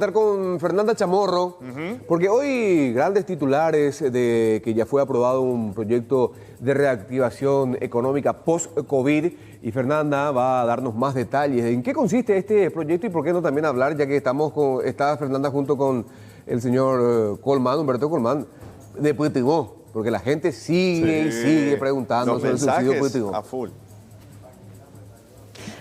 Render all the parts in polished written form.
Estar con Fernanda Chamorro, porque hoy grandes titulares de que ya fue aprobado un proyecto de reactivación económica post-COVID y Fernanda va a darnos más detalles. ¿En qué consiste este proyecto y por qué no también hablar, ya que está Fernanda junto con el señor Humberto Colmán, de Puigdemont? Porque la gente sigue y sigue preguntando sobre el subsidio Puigdemont. A full.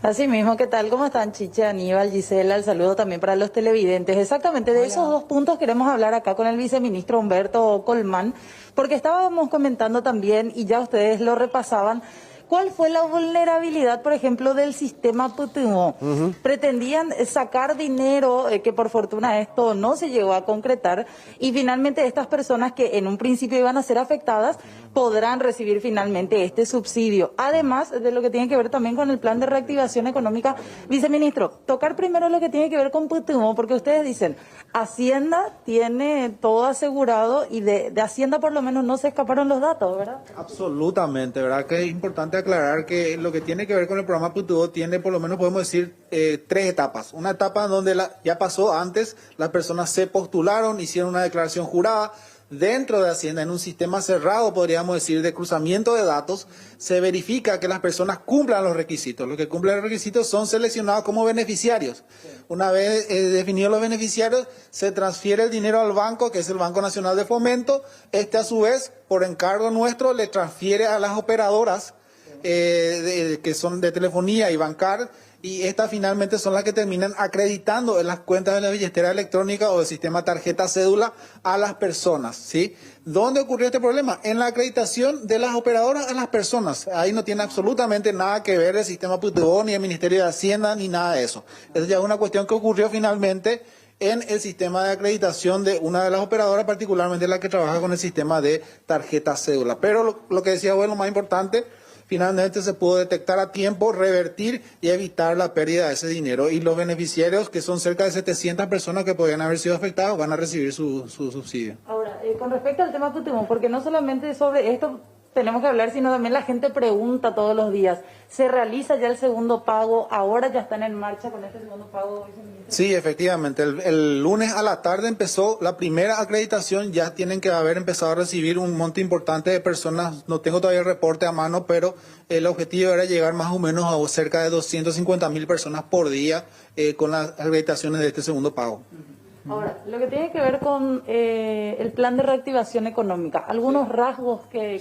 Así mismo, ¿qué tal? ¿Cómo están, Chiche, Aníbal, Gisela? El saludo también para los televidentes. Exactamente, de esos dos puntos queremos hablar acá con el viceministro Humberto Colmán, porque estábamos comentando también, y ya ustedes lo repasaban, ¿cuál fue la vulnerabilidad, por ejemplo, del sistema Puigdemont? Pretendían sacar dinero, que por fortuna esto no se llegó a concretar, y finalmente estas personas que en un principio iban a ser afectadas podrán recibir finalmente este subsidio. Además de lo que tiene que ver también con el plan de reactivación económica. Viceministro, tocar primero lo que tiene que ver con Puigdemont, porque ustedes dicen, Hacienda tiene todo asegurado y de Hacienda por lo menos no se escaparon los datos, ¿verdad? Absolutamente, ¿verdad? Que es importante aclarar que lo que tiene que ver con el programa Puigdemont tiene, por lo menos podemos decir, tres etapas. Una etapa donde ya pasó antes, las personas se postularon, hicieron una declaración jurada. Dentro de Hacienda, en un sistema cerrado, podríamos decir, de cruzamiento de datos, se verifica que las personas cumplan los requisitos. Los que cumplen los requisitos son seleccionados como beneficiarios. Una vez definidos los beneficiarios, se transfiere el dinero al banco, que es el Banco Nacional de Fomento. Este, a su vez, por encargo nuestro, le transfiere a las operadoras que son de telefonía y bancar, y estas finalmente son las que terminan acreditando en las cuentas de la billetera electrónica o del sistema tarjeta cédula a las personas, ¿sí? ¿Dónde ocurrió este problema? En la acreditación de las operadoras a las personas. Ahí no tiene absolutamente nada que ver el sistema Puigdemont, ni el Ministerio de Hacienda, ni nada de eso. Esa ya es una cuestión que ocurrió finalmente en el sistema de acreditación de una de las operadoras, particularmente la que trabaja con el sistema de tarjeta cédula. Pero lo que decía vos, lo más importante, finalmente se pudo detectar a tiempo, revertir y evitar la pérdida de ese dinero. Y los beneficiarios, que son cerca de 700 personas que podrían haber sido afectados, van a recibir su subsidio. Ahora, con respecto al tema Puigdemont, porque no solamente sobre esto tenemos que hablar, sino también la gente pregunta todos los días, ¿se realiza ya el segundo pago? ¿Ahora ya están en marcha con este segundo pago? Sí, efectivamente. El lunes a la tarde empezó la primera acreditación. Ya tienen que haber empezado a recibir un monto importante de personas. No tengo todavía el reporte a mano, pero el objetivo era llegar más o menos a cerca de 250.000 personas por día con las acreditaciones de este segundo pago. Ahora, lo que tiene que ver con el plan de reactivación económica, algunos rasgos que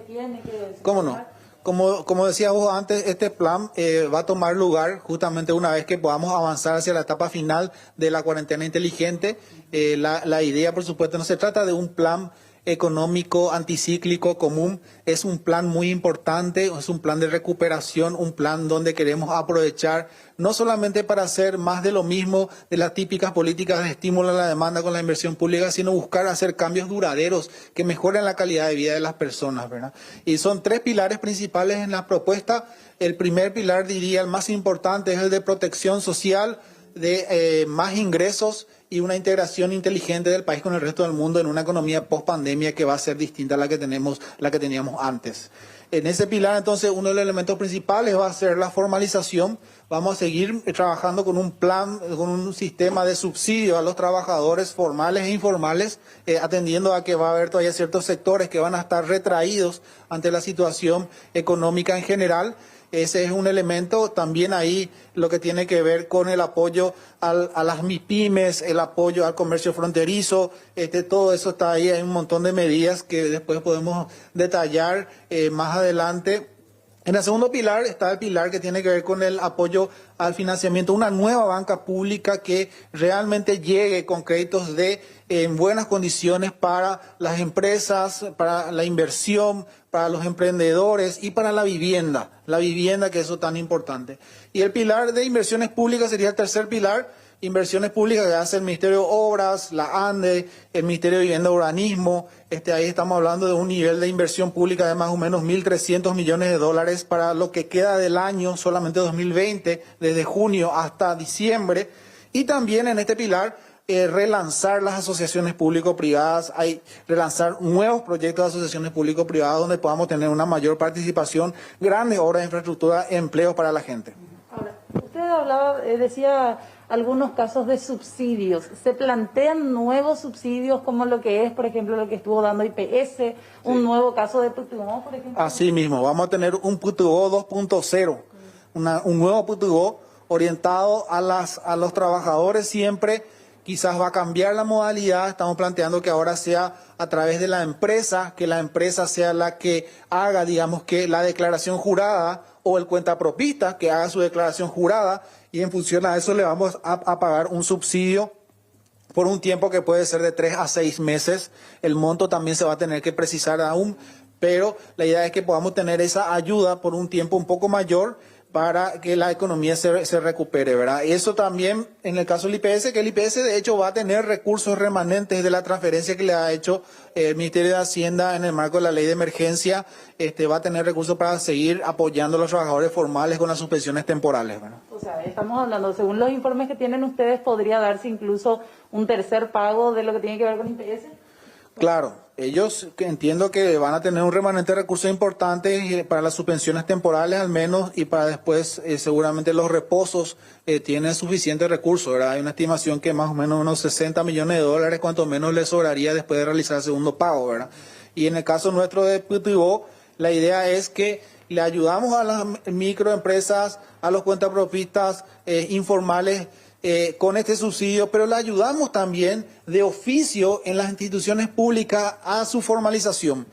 tiene que... ¿Cómo no? Como decía vos antes, este plan va a tomar lugar justamente una vez que podamos avanzar hacia la etapa final de la cuarentena inteligente. La idea, por supuesto, no se trata de un plan económico anticíclico común, es un plan muy importante, es un plan de recuperación, un plan donde queremos aprovechar no solamente para hacer más de lo mismo de las típicas políticas de estímulo a la demanda con la inversión pública, sino buscar hacer cambios duraderos que mejoren la calidad de vida de las personas, ¿verdad? Y son tres pilares principales en la propuesta. El primer pilar, diría, el más importante, es el de protección social, de más ingresos y una integración inteligente del país con el resto del mundo en una economía post pandemia que va a ser distinta a la que teníamos antes. En ese pilar, entonces, uno de los elementos principales va a ser la formalización. Vamos a seguir trabajando con un plan, con un sistema de subsidio a los trabajadores formales e informales, atendiendo a que va a haber todavía ciertos sectores que van a estar retraídos ante la situación económica en general. Ese es un elemento. También ahí lo que tiene que ver con el apoyo a las MIPYMES, el apoyo al comercio fronterizo, todo eso está ahí. Hay un montón de medidas que después podemos detallar más adelante. En el segundo pilar está el pilar que tiene que ver con el apoyo al financiamiento, una nueva banca pública que realmente llegue con créditos en buenas condiciones para las empresas, para la inversión, para los emprendedores y para la vivienda, que eso es tan importante. Y el pilar de inversiones públicas sería el tercer pilar. Inversiones públicas que hace el Ministerio de Obras, la ANDE, el Ministerio de Vivienda y Urbanismo. Ahí estamos hablando de un nivel de inversión pública de más o menos 1.300 millones de dólares para lo que queda del año, solamente 2020, desde junio hasta diciembre. Y también en este pilar, relanzar las asociaciones público-privadas, relanzar nuevos proyectos de asociaciones público-privadas donde podamos tener una mayor participación, grandes obras de infraestructura, empleos para la gente. Ahora, usted hablaba, decía algunos casos de subsidios. ¿Se plantean nuevos subsidios como lo que es, por ejemplo, lo que estuvo dando IPS, un nuevo caso de PTU, por ejemplo? Así mismo, vamos a tener un PTU 2.0, un nuevo PTU orientado a los trabajadores siempre. Quizás va a cambiar la modalidad, estamos planteando que ahora sea a través de la empresa, que la empresa sea la que haga, digamos, que la declaración jurada, o el cuentapropista que haga su declaración jurada, y en función a eso le vamos a pagar un subsidio por un tiempo que puede ser de 3 a 6 meses. El monto también se va a tener que precisar aún, pero la idea es que podamos tener esa ayuda por un tiempo un poco mayor para que la economía se recupere, ¿verdad? Eso también en el caso del IPS, que el IPS de hecho va a tener recursos remanentes de la transferencia que le ha hecho el Ministerio de Hacienda en el marco de la ley de emergencia, va a tener recursos para seguir apoyando a los trabajadores formales con las suspensiones temporales, ¿verdad? O sea, estamos hablando, según los informes que tienen ustedes, ¿podría darse incluso un tercer pago de lo que tiene que ver con IPS? Claro, ellos entiendo que van a tener un remanente de recursos importantes para las suspensiones temporales al menos, y para después seguramente los reposos tienen suficientes recursos, ¿verdad? Hay una estimación que más o menos unos 60 millones de dólares cuanto menos les sobraría después de realizar el segundo pago, ¿verdad? Y en el caso nuestro de PTU, la idea es que le ayudamos a las microempresas, a los cuentapropistas informales, con este subsidio, pero le ayudamos también de oficio en las instituciones públicas a su formalización.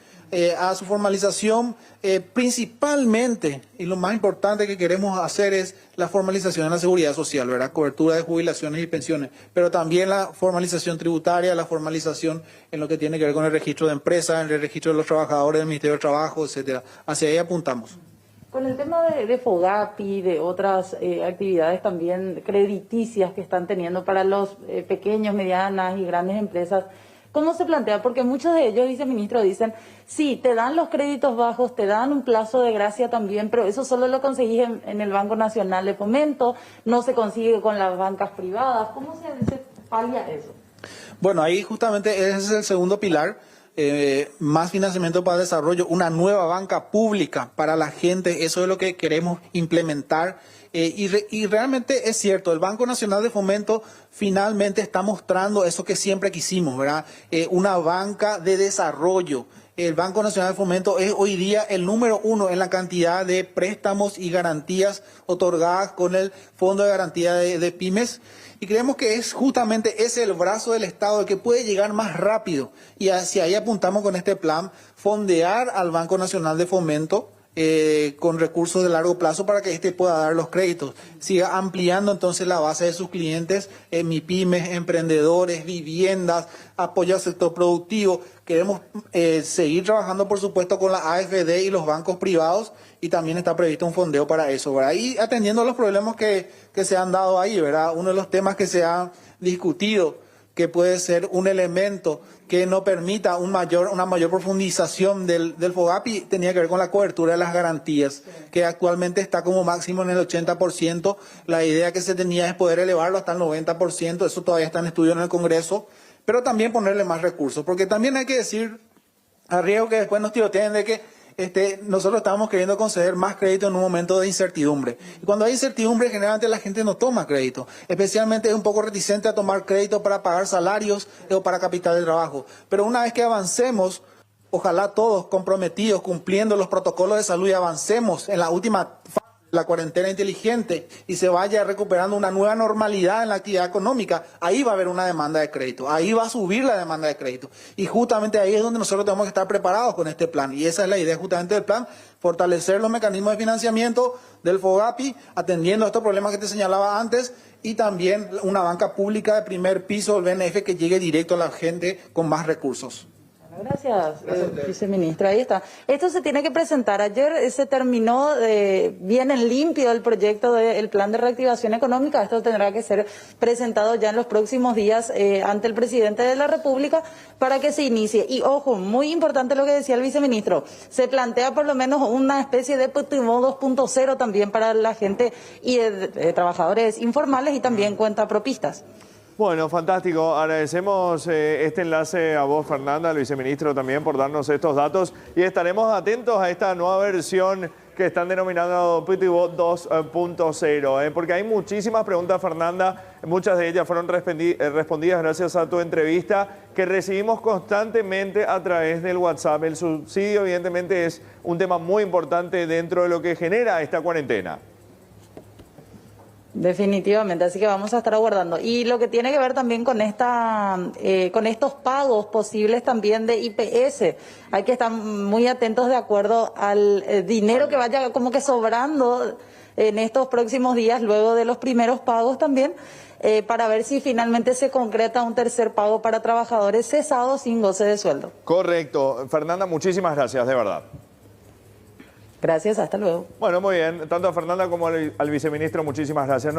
Principalmente, y lo más importante que queremos hacer es la formalización en la seguridad social, ¿verdad? Cobertura de jubilaciones y pensiones, pero también la formalización tributaria, la formalización en lo que tiene que ver con el registro de empresas, el registro de los trabajadores del Ministerio de Trabajo, etcétera. Hacia ahí apuntamos. Con el tema de FOGAPI, de otras actividades también crediticias que están teniendo para los pequeños, medianas y grandes empresas, ¿cómo se plantea? Porque muchos de ellos, viceministro, dicen, sí, te dan los créditos bajos, te dan un plazo de gracia también, pero eso solo lo conseguís en el Banco Nacional de Fomento, no se consigue con las bancas privadas. ¿Cómo se palia eso? Bueno, ahí justamente ese es el segundo pilar. Más financiamiento para el desarrollo, una nueva banca pública para la gente, eso es lo que queremos implementar. Y realmente es cierto, el Banco Nacional de Fomento finalmente está mostrando eso que siempre quisimos, ¿verdad? Una banca de desarrollo. El Banco Nacional de Fomento es hoy día el número 1 en la cantidad de préstamos y garantías otorgadas con el Fondo de Garantía de Pymes. Y creemos que es justamente ese el brazo del Estado el que puede llegar más rápido. Y hacia ahí apuntamos con este plan, fondear al Banco Nacional de Fomento con recursos de largo plazo para que éste pueda dar los créditos. Siga ampliando entonces la base de sus clientes, MIPYMES, emprendedores, viviendas, apoyo al sector productivo. Queremos seguir trabajando, por supuesto, con la AFD y los bancos privados, y también está previsto un fondeo para eso, ¿verdad? Y atendiendo a los problemas que se han dado ahí, ¿verdad? Uno de los temas que se ha discutido, que puede ser un elemento que no permita una mayor profundización del FOGAPI, tenía que ver con la cobertura de las garantías, que actualmente está como máximo en el 80%. La idea que se tenía es poder elevarlo hasta el 90%, eso todavía está en estudio en el Congreso, pero también ponerle más recursos, porque también hay que decir, a riesgo que después nos tiroteen de que nosotros estamos queriendo conceder más crédito en un momento de incertidumbre. Y cuando hay incertidumbre, generalmente la gente no toma crédito. Especialmente es un poco reticente a tomar crédito para pagar salarios o para capital de trabajo. Pero una vez que avancemos, ojalá todos comprometidos, cumpliendo los protocolos de salud, y avancemos en la última fase de la cuarentena inteligente y se vaya recuperando una nueva normalidad en la actividad económica, ahí va a haber una demanda de crédito, ahí va a subir la demanda de crédito. Y justamente ahí es donde nosotros tenemos que estar preparados con este plan. Y esa es la idea justamente del plan, fortalecer los mecanismos de financiamiento del FOGAPI, atendiendo a estos problemas que te señalaba antes, y también una banca pública de primer piso, el BNF, que llegue directo a la gente con más recursos. Gracias, viceministro. Ahí está. Esto se tiene que presentar. Ayer se terminó bien en limpio el proyecto del plan de reactivación económica. Esto tendrá que ser presentado ya en los próximos días ante el presidente de la República para que se inicie. Y ojo, muy importante lo que decía el viceministro. Se plantea por lo menos una especie de PTU 2.0 también para la gente y trabajadores informales y también cuentapropistas. Bueno, fantástico. Agradecemos este enlace a vos, Fernanda, al viceministro también, por darnos estos datos, y estaremos atentos a esta nueva versión que están denominando Pitbull 2.0, porque hay muchísimas preguntas, Fernanda, muchas de ellas fueron respondidas gracias a tu entrevista, que recibimos constantemente a través del WhatsApp. El subsidio, evidentemente, es un tema muy importante dentro de lo que genera esta cuarentena. Definitivamente, así que vamos a estar aguardando. Y lo que tiene que ver también con con estos pagos posibles también de IPS, hay que estar muy atentos de acuerdo al dinero que vaya como que sobrando en estos próximos días, luego de los primeros pagos también, para ver si finalmente se concreta un tercer pago para trabajadores cesados sin goce de sueldo. Correcto. Fernanda, muchísimas gracias, de verdad. Gracias, hasta luego. Bueno, muy bien. Tanto a Fernanda como al viceministro, muchísimas gracias.